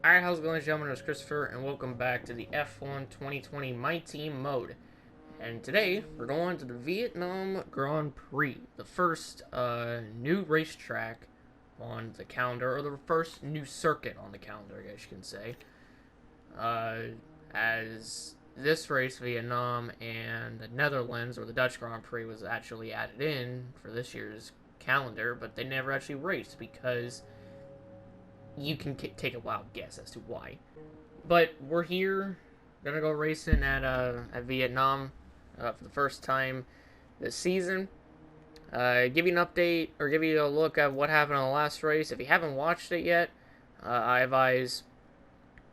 Alright, how's it going, gentlemen? It's Christopher, and welcome back to the F1 2020 My Team mode. And today, we're going to the Vietnam Grand Prix, the first new racetrack on the calendar, or the first new circuit on the calendar, I guess you can say. As this race, Vietnam and the Netherlands, or the Dutch Grand Prix, was actually added in for this year's calendar, but they never actually raced because you can take a wild guess as to why. But we're here, gonna go racing at Vietnam for the first time this season. Give you an update or give you a look at what happened on the last race. If you haven't watched it yet, I advise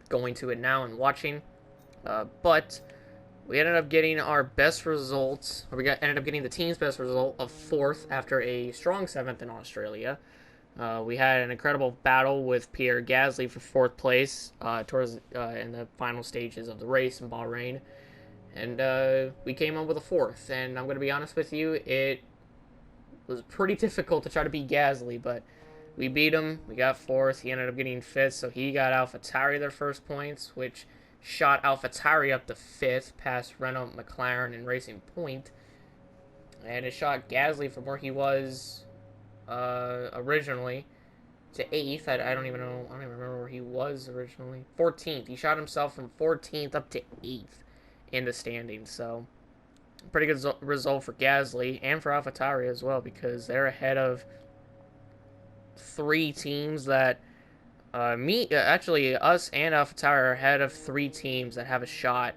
going to it now and watching. But we ended up getting our best results, or ended up getting the team's best result of fourth after a strong seventh in Australia. We had an incredible battle with Pierre Gasly for fourth place towards in the final stages of the race in Bahrain, and we came up with a fourth. And I'm going to be honest with you, it was pretty difficult to try to beat Gasly, but we beat him. We got fourth. He ended up getting fifth, so he got AlphaTauri their first points, which shot AlphaTauri up to fifth, past Renault, McLaren, and Racing Point, and it shot Gasly from where he was originally to eighth. I don't even know. I don't even remember where he was originally. 14th. He shot himself from 14th up to eighth in the standings. So pretty good result for Gasly and for AlphaTauri as well, because they're ahead of three teams that actually us and AlphaTauri are ahead of three teams that have a shot.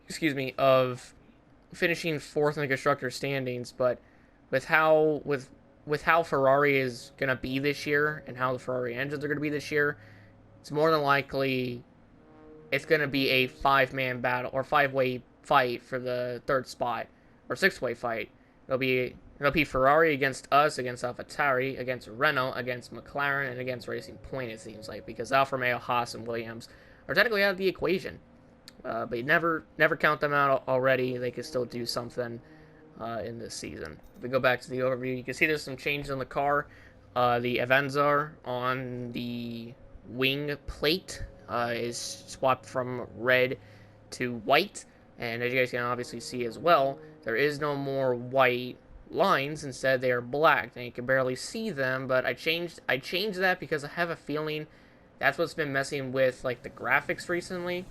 Excuse me, of finishing fourth in the constructor standings, but with how Ferrari is going to be this year and how the Ferrari engines are going to be this year, it's more than likely it's going to be a five-man battle or five-way fight for the third spot, or six-way fight. It'll be Ferrari against us, against AlphaTauri, against Renault, against McLaren, and against Racing Point, it seems like, because Alfa Romeo, Haas, and Williams are technically out of the equation. But you never count them out already. They can still do something in this season. If we go back to the overview, you can see there's some changes on the car. The Avanzar on the wing plate is swapped from red to white, and as you guys can obviously see as well, there is no more white lines. Instead, they are black, and you can barely see them. But I changed that because I have a feeling that's what's been messing with like the graphics recently.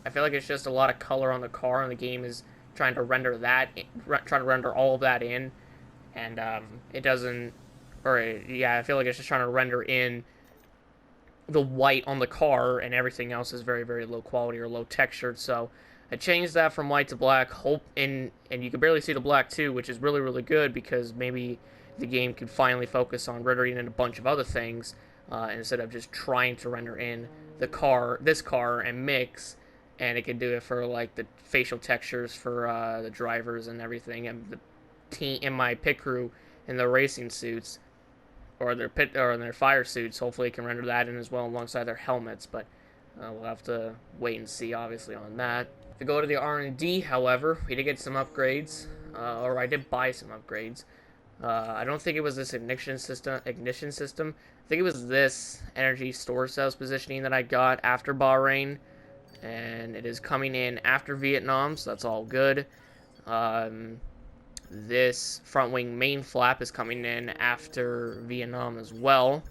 I feel like it's just a lot of color on the car, and the game is trying to render all of that in, and it doesn't. Or yeah, I feel like it's just trying to render in the white on the car, and everything else is very, very low quality or low textured. So I changed that from white to black. And you can barely see the black too, which is really, really good, because maybe the game could finally focus on rendering in a bunch of other things instead of just trying to render in this car, and mix. And it could do it for like the facial textures for the drivers and everything, and the team in my pit crew in their racing suits or their fire suits. Hopefully, it can render that in as well alongside their helmets. But we'll have to wait and see, obviously, on that. If we go to the R&D, however, we did get some upgrades, or I did buy some upgrades. I don't think it was this ignition system. I think it was this energy store cells positioning that I got after Bahrain, and it is coming in after Vietnam, so that's all good. This front wing main flap is coming in after Vietnam as well.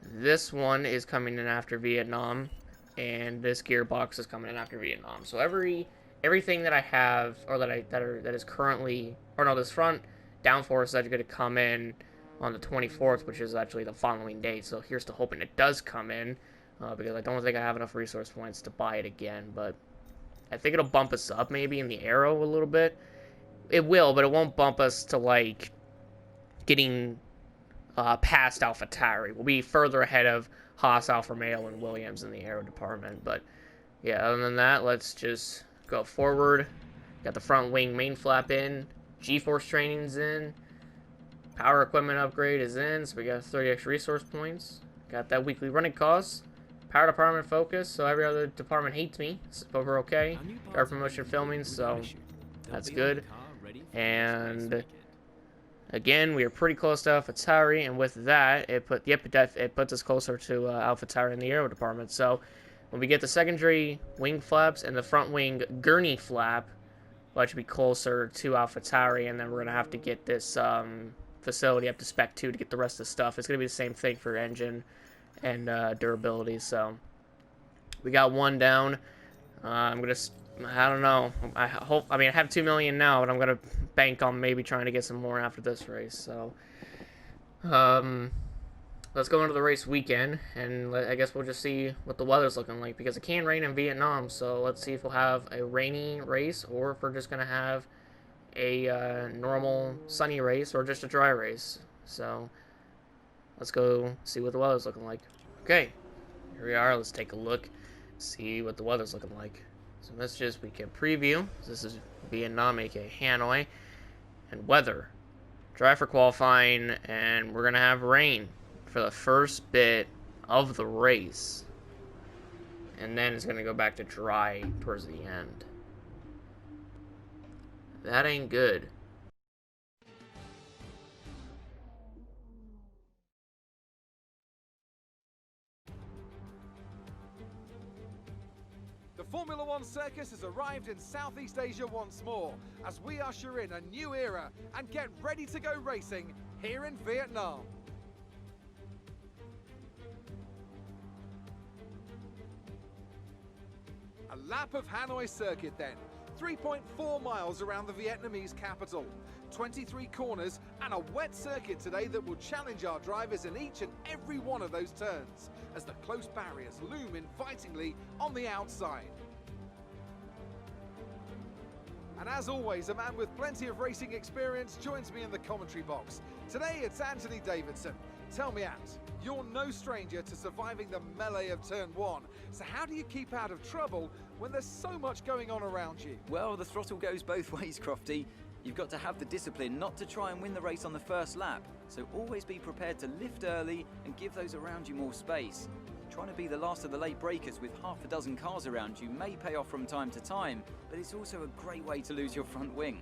This one is coming in after Vietnam, and this gearbox is coming in after Vietnam. So everything that I have, or that is currently, or no, this front downforce is actually going to come in on the 24th, which is actually the following day. So here's to hoping it does come in. Because I don't think I have enough resource points to buy it again, but I think it'll bump us up maybe in the aero a little bit. It will, but it won't bump us to like getting past AlphaTauri. We'll be further ahead of Haas, Alfa Romeo, and Williams in the aero department. But yeah, other than that, let's just go forward. Got the front wing main flap in, G-force training's in, power equipment upgrade is in, so we got 30 extra resource points. Got that weekly running costs. Power department focus, so every other department hates me, but we're okay. Our promotion filming, so that's good. And Again, we are pretty close to AlphaTauri, and with that, it puts us closer to AlphaTauri in the aero department. So, when we get the secondary wing flaps and the front wing gurney flap, we'll actually be closer to AlphaTauri, and then we're gonna have to get this facility up to spec 2 to get the rest of the stuff. It's gonna be the same thing for engine and durability. So, we got one down. I don't know. I have 2 million now, but I'm gonna bank on maybe trying to get some more after this race. So, let's go into the race weekend, and I guess we'll just see what the weather's looking like, because it can rain in Vietnam. So let's see if we'll have a rainy race, or if we're just gonna have a normal sunny race, or just a dry race. So let's go see what the weather's looking like. Okay, here we are. Let's take a look, see what the weather's looking like. So let's just weekend preview. This is Vietnam, aka Hanoi, and weather. Dry for qualifying, and we're gonna have rain for the first bit of the race, and then it's gonna go back to dry towards the end. That ain't good. The Formula One circus has arrived in Southeast Asia once more, as we usher in a new era and get ready to go racing here in Vietnam. A lap of Hanoi circuit then, 3.4 miles around the Vietnamese capital, 23 corners and a wet circuit today that will challenge our drivers in each and every one of those turns, as the close barriers loom invitingly on the outside. And as always, a man with plenty of racing experience joins me in the commentary box. Today it's Anthony Davidson. Tell me, Ant, you're no stranger to surviving the melee of turn 1. So how do you keep out of trouble when there's so much going on around you? Well, the throttle goes both ways, Crofty. You've got to have the discipline not to try and win the race on the first lap. So always be prepared to lift early and give those around you more space. Trying to be the last of the late breakers with half a dozen cars around you may pay off from time to time, but it's also a great way to lose your front wing.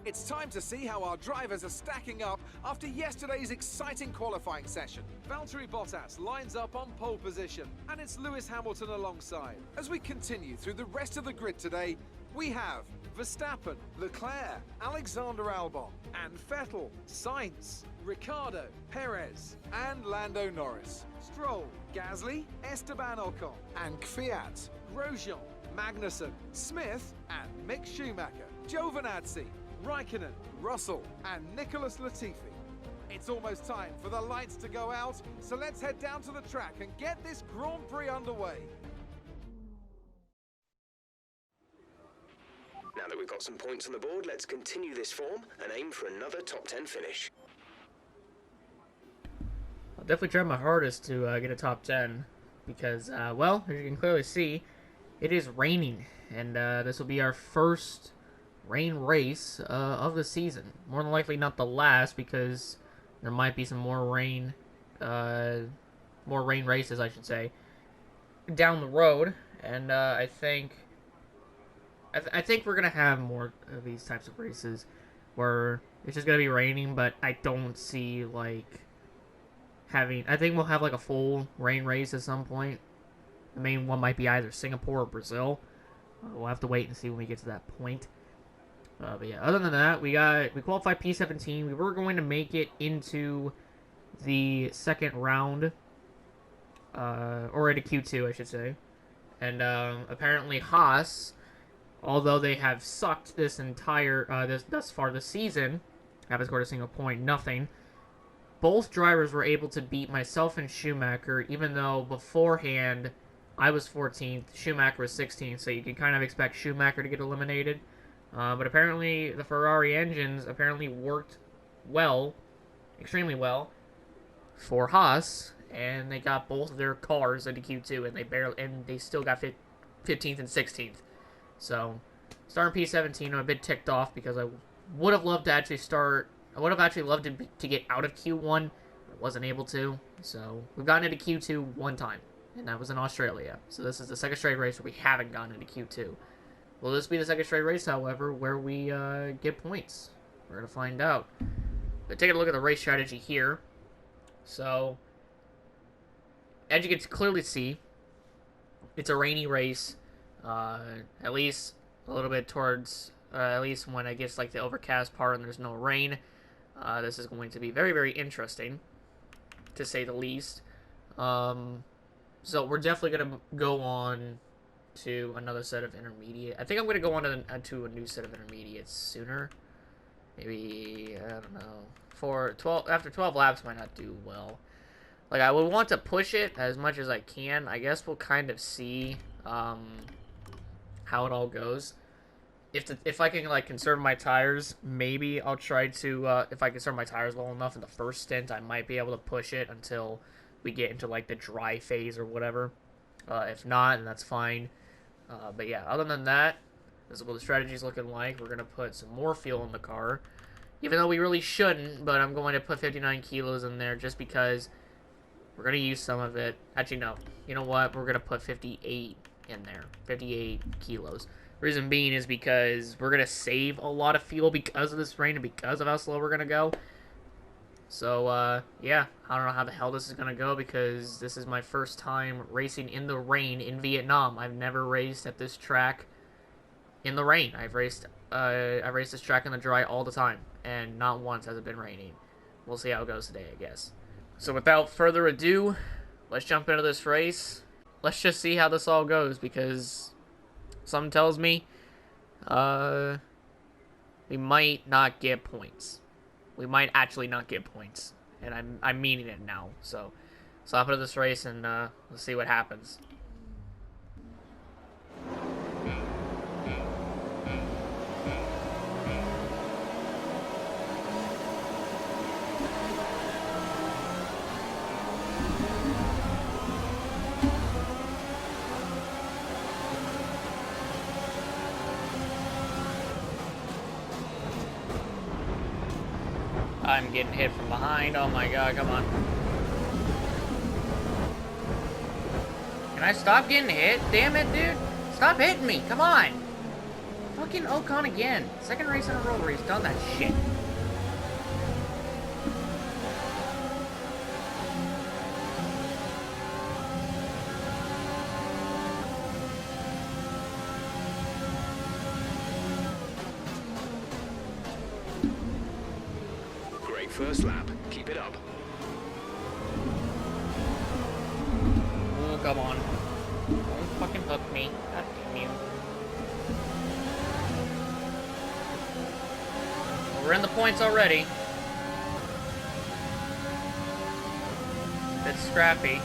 It's time to see how our drivers are stacking up after yesterday's exciting qualifying session. Valtteri Bottas lines up on pole position, and it's Lewis Hamilton alongside. As we continue through the rest of the grid today, we have Verstappen, Leclerc, Alexander Albon, and Vettel, Sainz, Ricciardo, Perez, and Lando Norris. Stroll, Gasly, Esteban Ocon, and Kvyat, Grosjean, Magnussen, Smith, and Mick Schumacher, Giovinazzi, Raikkonen, Russell, and Nicholas Latifi. It's almost time for the lights to go out, so let's head down to the track and get this Grand Prix underway. Now that we've got some points on the board, let's continue this form and aim for another top 10 finish. I'll definitely try my hardest to get a top 10, because, well, as you can clearly see, it is raining, and this will be our first rain race of the season. More than likely not the last, because there might be some more rain races, I should say, down the road, and I think we're gonna have more of these types of races where it's just gonna be raining, but I don't see like I think we'll have like a full rain race at some point. The main one might be either Singapore or Brazil. We'll have to wait and see when we get to that point. But yeah, other than that, we qualified P17. We were going to make it into the second round, or into Q2, I should say. And apparently Haas, although they have sucked this entire thus far this season, haven't scored a single point, nothing. Both drivers were able to beat myself and Schumacher, even though beforehand I was 14th, Schumacher was 16th, so you could kind of expect Schumacher to get eliminated. But apparently the Ferrari engines worked well, extremely well, for Haas, and they got both of their cars into Q2, and they still got 15th and 16th. So, starting P17, I'm a bit ticked off because I would have loved to actually to get out of Q1, but wasn't able to. So, we've gotten into Q2 one time, and that was in Australia. So this is the second straight race where we haven't gotten into Q2. Will this be the second straight race, however, where we get points? We're going to find out. taking a look at the race strategy here. So, as you can clearly see, it's a rainy race. At least a little bit towards, at least when it gets like the overcast part and there's no rain. This is going to be very, very interesting, to say the least. So we're definitely going to go on to another set of intermediate. I think I'm going to go on to a new set of intermediates sooner. Maybe, I don't know. After 12 laps might not do well. Like, I would want to push it as much as I can. I guess we'll kind of see how it all goes. If I can, like, conserve my tires, maybe I'll try to, if I conserve my tires well enough in the first stint, I might be able to push it until we get into, like, the dry phase or whatever. If not, then that's fine. But yeah, other than that, this is what the strategy's looking like. We're going to put some more fuel in the car. Even though we really shouldn't, but I'm going to put 59 kilos in there just because we're going to use some of it. Actually, no. You know what? We're going to put 58 in there. 58 kilos. Reason being is because we're going to save a lot of fuel because of this rain and because of how slow we're going to go. So, yeah, I don't know how the hell this is going to go because this is my first time racing in the rain in Vietnam. I've never raced at this track in the rain. I've raced this track in the dry all the time, and not once has it been raining. We'll see how it goes today, I guess. So without further ado, let's jump into this race. Let's just see how this all goes because something tells me we might not get points. We might actually not get points, and I'm meaning it now. So hop into this race and let's see what happens. I'm getting hit from behind. Oh my god, come on. Can I stop getting hit? Damn it, dude. Stop hitting me. Come on. Fucking Ocon again. Second race in a row where he's done that shit. First lap. Keep it up. Oh, come on. Don't fucking hook me. God damn you. Well, we're in the points already. Bit scrappy.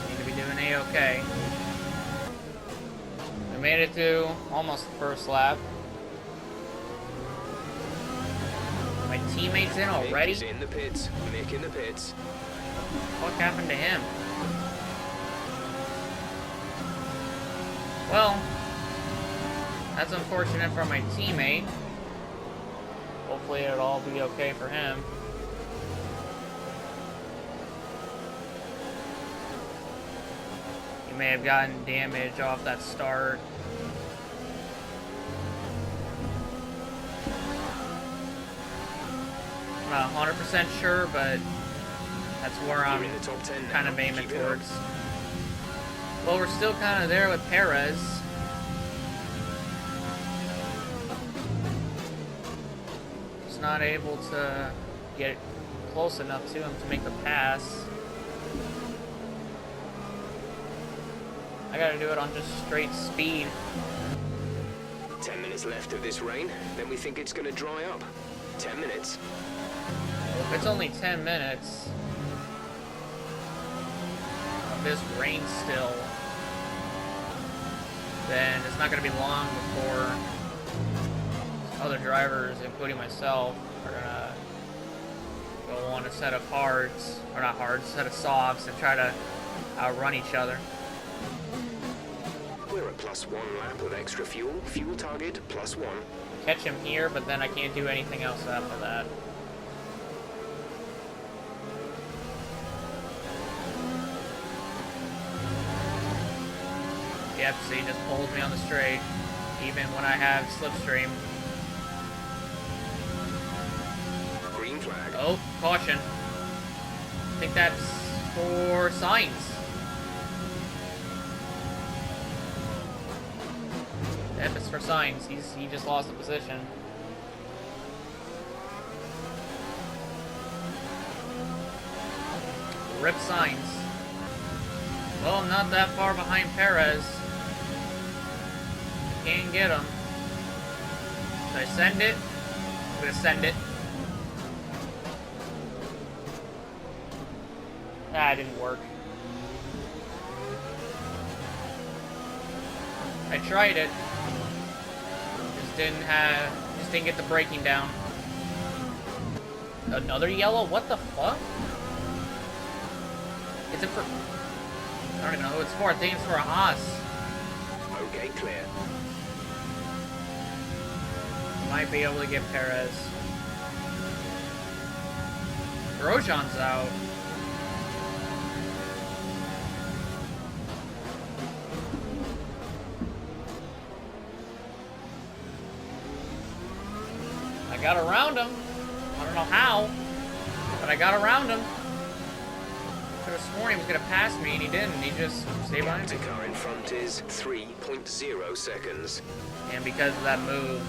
Seem to be doing A-okay. We made it to almost the first lap. My teammate's in already? Mick is in the pits. Mick in the pits. What happened to him? Well, that's unfortunate for my teammate. Hopefully it'll all be okay for him. He may have gotten damage off that start. I'm not 100% sure, but that's where I'm You're in the top 10 kind now. of aiming Keep it up. towards. Well, we're still kind of there with Perez. Just not able to get close enough to him to make the pass. I gotta do it on just straight speed. 10 minutes left of this rain, then we think it's going to dry up. 10 minutes. If it's only 10 minutes of this rain still, then it's not going to be long before other drivers, including myself, are going to go on a set of hards, or not hards, a set of softs and try to outrun each other. We're at +1 lap of extra fuel. Fuel target +1. Catch him here, but then I can't do anything else after that. Yep, see, just pulls me on the straight, even when I have slipstream. Oh, caution. I think that's for Sainz. Yep, it's for Sainz. He just lost the position. Rip Sainz. Well, I'm not that far behind Perez. Can't get him. Should I send it? I'm gonna send it. Ah, it didn't work. I tried it. Just didn't get the braking down. Another yellow? What the fuck? Is it for... I don't even know who it's for. I think it's for a Haas. Okay, clear. Might be able to get Perez. Grosjean's out. I got around him. I don't know how, but I got around him. I could have sworn he was going to pass me, and he didn't. He just stayed behind me. The car in front is 3.0 seconds. And because of that move,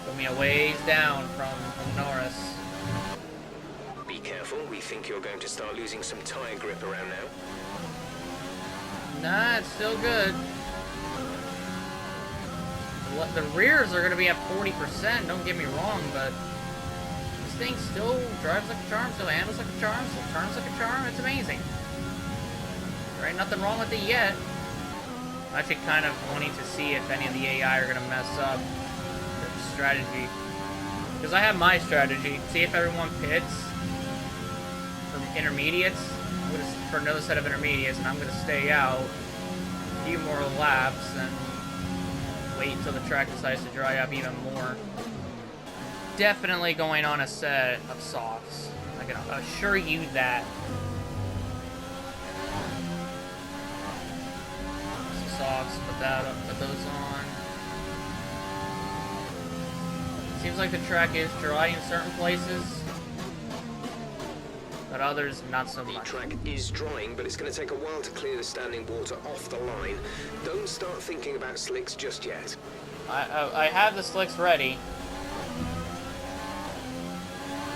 put me a ways down from Norris. Be careful, we think you're going to start losing some tire grip around now. Nah, it's still good. The rears are going to be at 40%, don't get me wrong, but this thing still drives like a charm, still handles like a charm, still turns like a charm. It's amazing. There ain't nothing wrong with it yet. I'm actually kind of wanting to see if any of the AI are going to mess up the strategy. Because I have my strategy. See if everyone pits for intermediates, for another set of intermediates, and I'm going to stay out a few more laps and wait until the track decides to dry up even more. Definitely going on a set of softs. I can assure you that. Some softs, put those on. Seems like the track is dry in certain places, but others not so The much. track is drying, but it's going to take a while to clear the standing water off the line. Don't start thinking about slicks just yet. I have the slicks ready.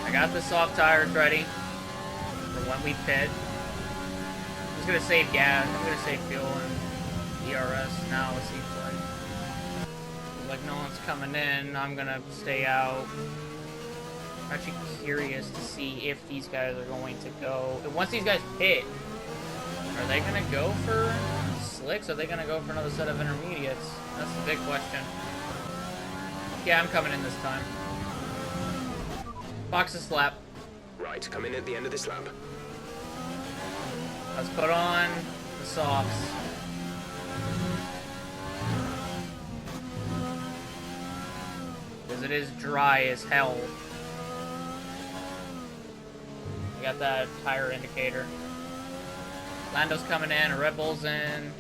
I got the soft tires ready for when we pit. I'm just gonna save gas. I'm gonna save fuel and ERS now. It seems like no one's coming in. I'm gonna stay out. I'm actually curious to see if these guys are going to go. Once these guys pit, are they gonna go for slicks? Are they gonna go for another set of intermediates? That's the big question. Yeah, I'm coming in this time. Box a slap. Right, come in at the end of this lap. Let's put on the softs. Because it is dry as hell. I got that tire indicator. Lando's coming in, Red Bull's in.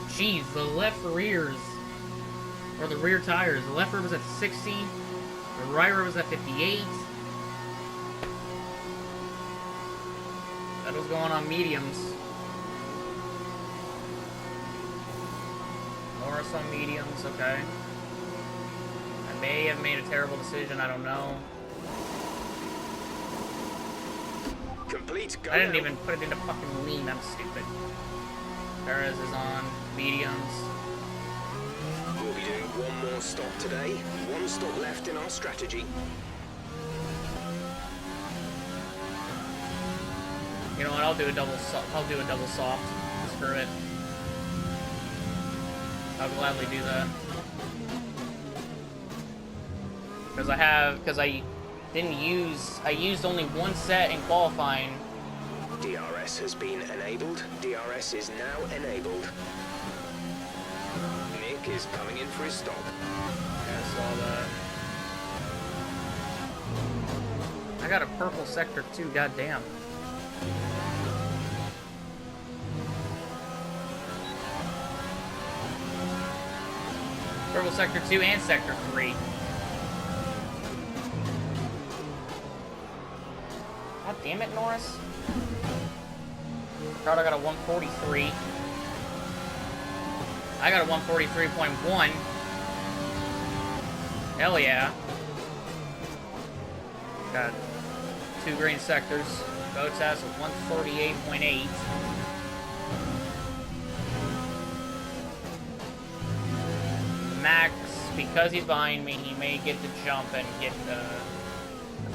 Jeez, the left rears, or the rear tires, the left rear was at 60, the right rear was at 58. That was going on mediums. Norris on mediums, okay. I may have made a terrible decision, I don't know. Complete, go I didn't now. even put it into fucking lean, I'm stupid. Perez is on mediums. We'll be doing one more stop today. One stop left in our strategy. You know what? I'll do a double soft. Screw it. I'll gladly do that. Because I used only one set in qualifying. DRS has been enabled. DRS is now enabled. Nick is coming in for his stop. Yeah, I saw that. I got a purple sector too, goddamn. Purple sector 2 and sector 3. Damn it, Norris. Ricardo got a 143. I got a 143.1. Hell yeah. Got 2 green sectors. Bottas a 138.8. Max, because he's behind me, he may get the jump and get the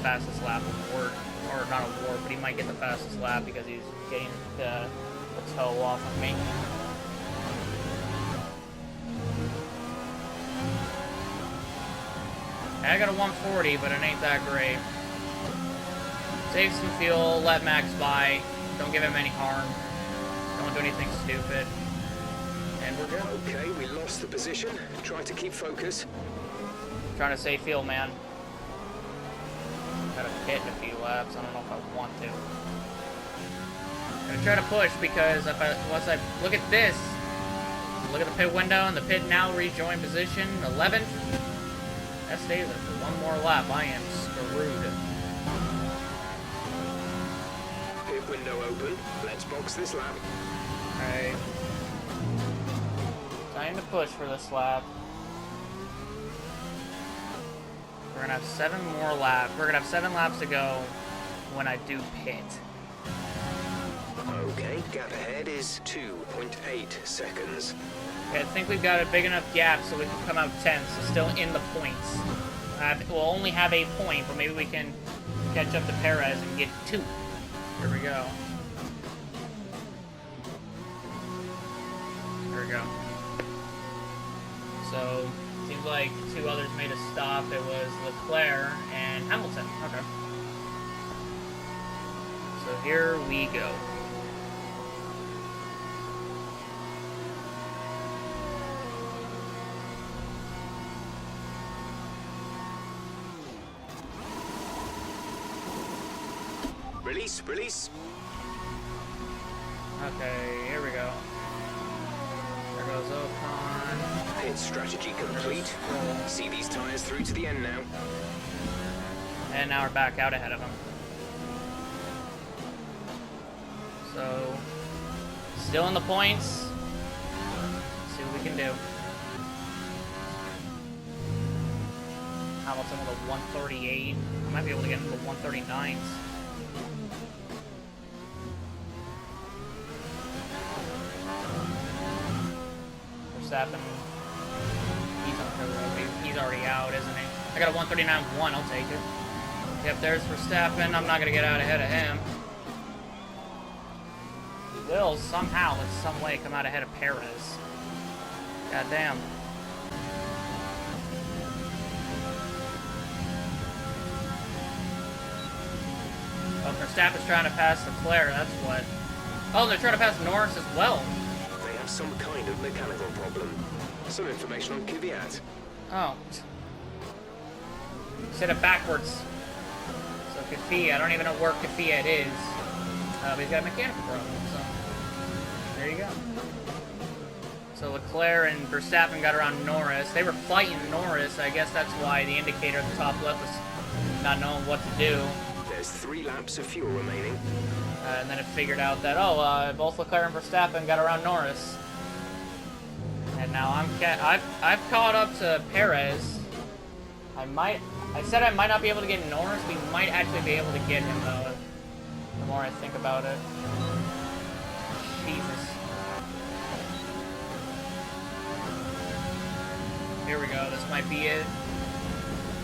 fastest lap award. Or not award, but he might get the fastest lap because he's getting the toe off of me. I got a 140, but it ain't that great. Save some fuel, let Max by, don't give him any harm, don't do anything stupid, and we're good. Okay, we lost the position. Try to keep focus. Trying to save fuel, man. Gotta pit in a few laps, I don't know if I want to. Gonna try to push because once I look at this, look at the pit window and the pit now rejoin position 11th. That stays there for one more lap. I am screwed. Pit window open. Let's box this lap. Alright. Time to push for this lap. We're gonna have 7 more laps. We're gonna have 7 laps to go when I do pit. Okay, gap ahead is 2.8 seconds. Okay, I think we've got a big enough gap so we can come out 10th, so still in the points. We'll only have a point, but maybe we can catch up to Perez and get 2. Here we go. There we go. So, seems like 2 others made a stop. It was Leclerc and Hamilton. Okay. So here we go. Release, release. Okay, here we go. There goes Ocon. Pit strategy complete. See these tires through to the end now. And now we're back out ahead of him. So, still in the points. Let's see what we can do. Hamilton with a 138. I might be able to get into the 139s. Verstappen, he's already out, isn't he? I got a 139.1, I'll take it. Yep, there's Verstappen. I'm not going to get out ahead of him. He will somehow, in some way, come out ahead of Perez. God damn. Oh, Verstappen's trying to pass Leclerc, that's what. Oh, they're trying to pass Norris as well. They have some kind of mechanical problem. Some information on Kvyat. Oh. Said it backwards. So Kvyat, I don't even know where Kvyat is. But he's got a mechanical problem, so there you go. So Leclerc and Verstappen got around Norris. They were fighting Norris. I guess that's why the indicator at the top left was not knowing what to do. There's 3 laps of fuel remaining. And then it figured out that, both Leclerc and Verstappen got around Norris. And now I've caught up to Perez. I said I might not be able to get Norris. We might actually be able to get him, though, the more I think about it. Jesus. Here we go. This might be it.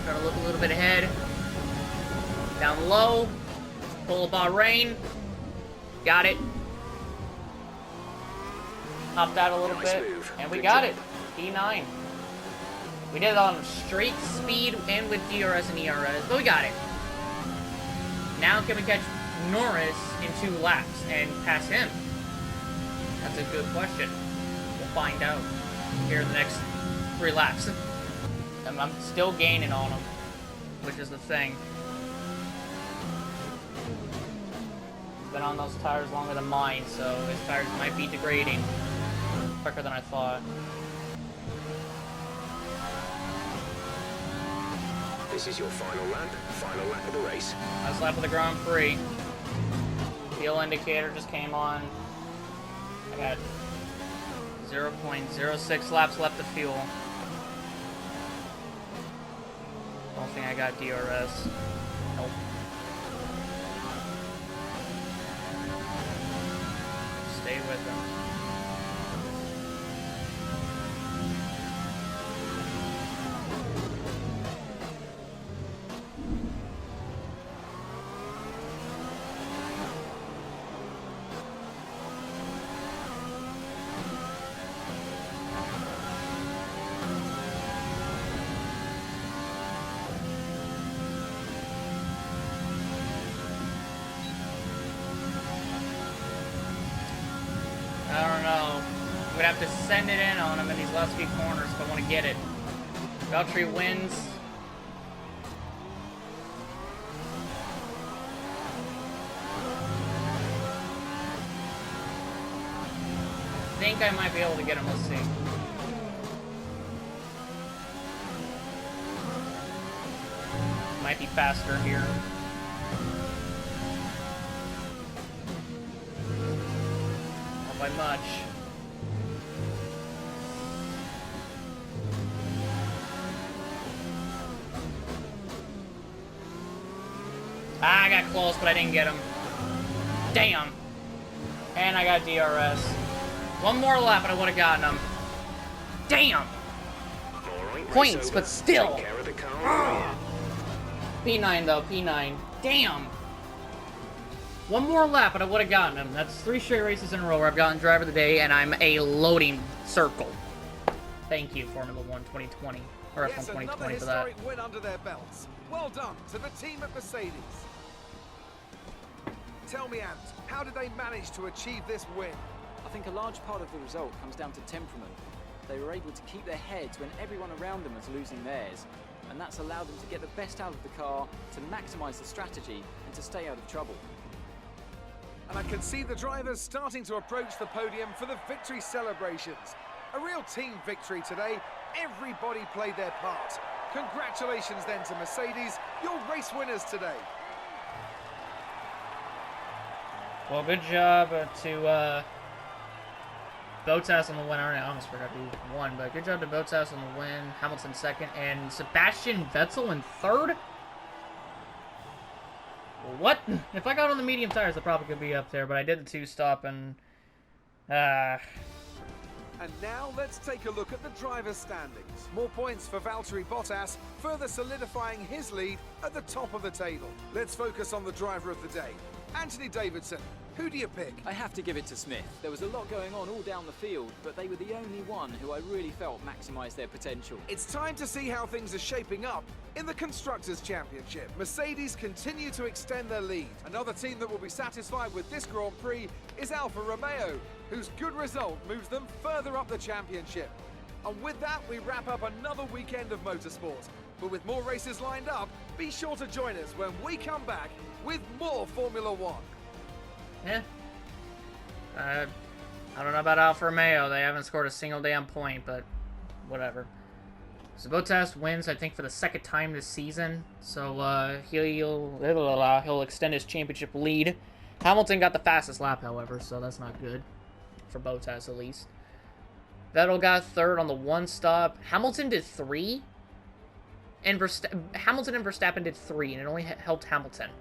Gotta look a little bit ahead. Down low. Pull of Bahrain. Got it. Hopped out a little Nice bit. move. And we Good got job. it. P9. We did it on straight speed and with DRS and ERS, but we got it. Now can we catch Norris in 2 laps and pass him? That's a good question. We'll find out here in the next 3 laps. I'm still gaining on him, which is the thing. He's been on those tires longer than mine, so his tires might be degrading quicker than I thought. This is your final lap of the race. Last lap of the Grand Prix. fuel indicator just came on. I got 0.06 laps left of fuel. Don't think I got DRS. Nope. Stay with them. I don't know. We'd have to send it in on him in these last few corners if I want to get it. Valtteri wins. I think I might be able to get him. Let's see. Might be faster here. By much. I got close, but I didn't get him. Damn. And I got DRS. One more lap and I would have gotten him. Damn. Alright, Points, but still. Take care of the car. P9 though, P9. Damn. One more lap and I would have gotten him. That's 3 straight races in a row where I've gotten driver of the day and I'm a loading circle. Thank you, Formula 1 2020. Or F1 Yes, 2020 another for that. historic win under their belts. Well done to the team at Mercedes. Tell me, Ant, how did they manage to achieve this win? I think a large part of the result comes down to temperament. They were able to keep their heads when everyone around them was losing theirs, and that's allowed them to get the best out of the car, to maximise the strategy, and to stay out of trouble. And I can see the drivers starting to approach the podium for the victory celebrations. A real team victory today. Everybody played their part. Congratulations then to Mercedes, your race winners today. Well, good job to Bottas on the win. I almost forgot who won, but good job to Bottas on the win. Hamilton second, and Sebastian Vettel in third. What? If I got on the medium tires, I probably could be up there, but I did the 2-stop and And now let's take a look at the driver's standings. More points for Valtteri Bottas, further solidifying his lead at the top of the table. Let's focus on the driver of the day. Anthony Davidson, who do you pick? I have to give it to Smith. There was a lot going on all down the field, but they were the only one who I really felt maximised their potential. It's time to see how things are shaping up in the Constructors' Championship. Mercedes continue to extend their lead. Another team that will be satisfied with this Grand Prix is Alfa Romeo, whose good result moves them further up the championship. And with that, we wrap up another weekend of motorsport. But with more races lined up, be sure to join us when we come back with more Formula One. yeah. I don't know about Alfa Romeo. They haven't scored a single damn point, but whatever. So Bottas wins, I think, for the second time this season. So he'll extend his championship lead. Hamilton got the fastest lap, however, so that's not good for Bottas at least. Vettel got third on the 1-stop. Hamilton did 3. And Hamilton and Verstappen did 3, and it only helped Hamilton.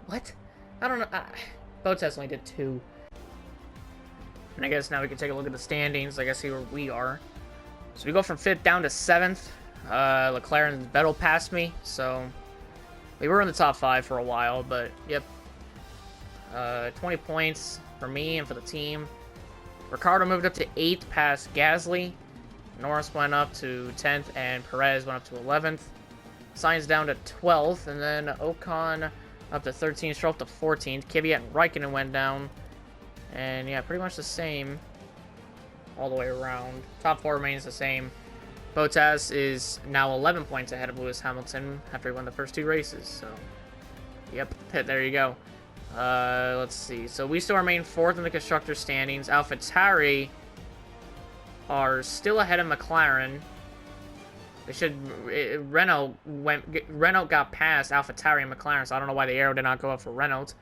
What? I don't know. Bottas only did 2. And I guess now we can take a look at the standings. I guess see where we are. So we go from 5th down to 7th. Leclerc and Vettel passed me, so we were in the top 5 for a while, but yep. 20 points for me and for the team. Ricciardo moved up to 8th past Gasly. Norris went up to 10th, and Perez went up to 11th. Sainz down to 12th, and then Ocon up to 13th, Stroll up to 14th. Kvyat and Raikkonen went down. And yeah, pretty much the same all the way around. Top 4 remains the same. Bottas is now 11 points ahead of Lewis Hamilton after he won the first 2 races. So, yep, there you go. Let's see. So we still remain 4th in the constructor standings. AlphaTauri are still ahead of McLaren. They should. Renault got past AlphaTauri and McLaren, so I don't know why the arrow did not go up for Renault.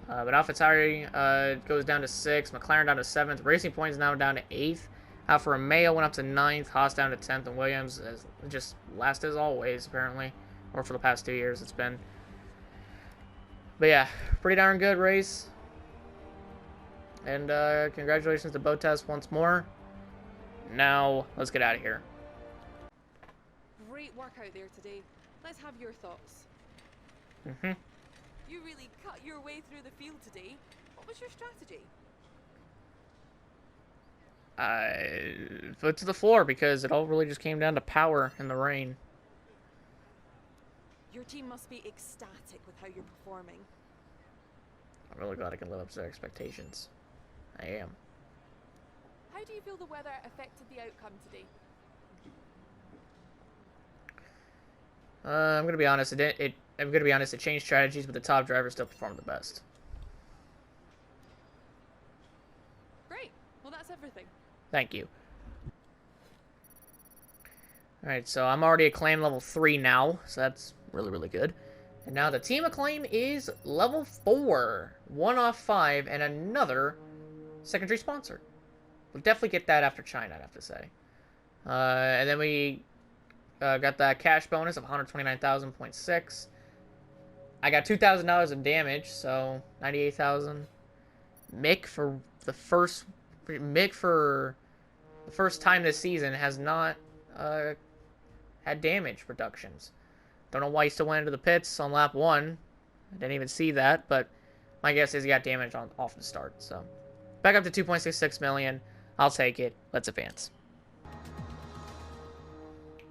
But AlphaTauri goes down to 6th, McLaren down to 7th, Racing Point is now down to 8th. Alfa Romeo went up to 9th, Haas down to 10th, and Williams is just last as always, apparently. Or for the past 2 years it's been. But yeah, pretty darn good race. And congratulations to Bottas once more. Now, let's get out of here. Great work out there today. Let's have your thoughts. You really cut your way through the field today. What was your strategy? Foot to the floor because it all really just came down to power in the rain. Your team must be ecstatic with how you're performing. I'm really glad I can live up to their expectations. I am. How do you feel the weather affected the outcome today? I'm gonna be honest. It changed strategies, but the top driver still performed the best. Great. Well, that's everything. Thank you. Alright, so I'm already acclaim level 3 now, so that's really, really good. And now the team acclaim is level 4. 1 off 5, and another secondary sponsor. We'll definitely get that after China, I'd have to say. And then we got that cash bonus of 129,000.6. I got $2,000 of damage, so 98,000. Mick for the first time this season has not had damage reductions. Don't know why he still went into the pits on lap 1. I didn't even see that, but my guess is he got damage off the start. So back up to 2.66 million. I'll take it. Let's advance.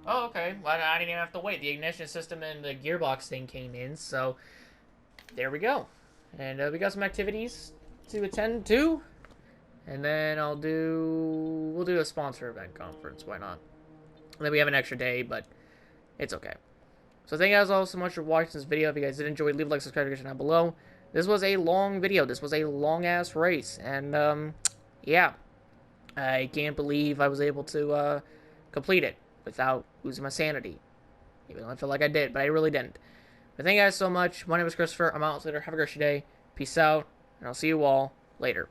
Oh, okay. Well, I didn't even have to wait. The ignition system and the gearbox thing came in, so there we go. And we got some activities to attend to. And then we'll do a sponsor event conference. Why not? And then we have an extra day, but it's okay. So thank you guys all so much for watching this video. If you guys did enjoy, leave a like, subscribe, down below. This was a long video. This was a long-ass race. And, yeah. I can't believe I was able to complete it without losing my sanity. Even though I feel like I did, but I really didn't. But thank you guys so much. My name is Christopher. I'm out later. Have a great day. Peace out. And I'll see you all later.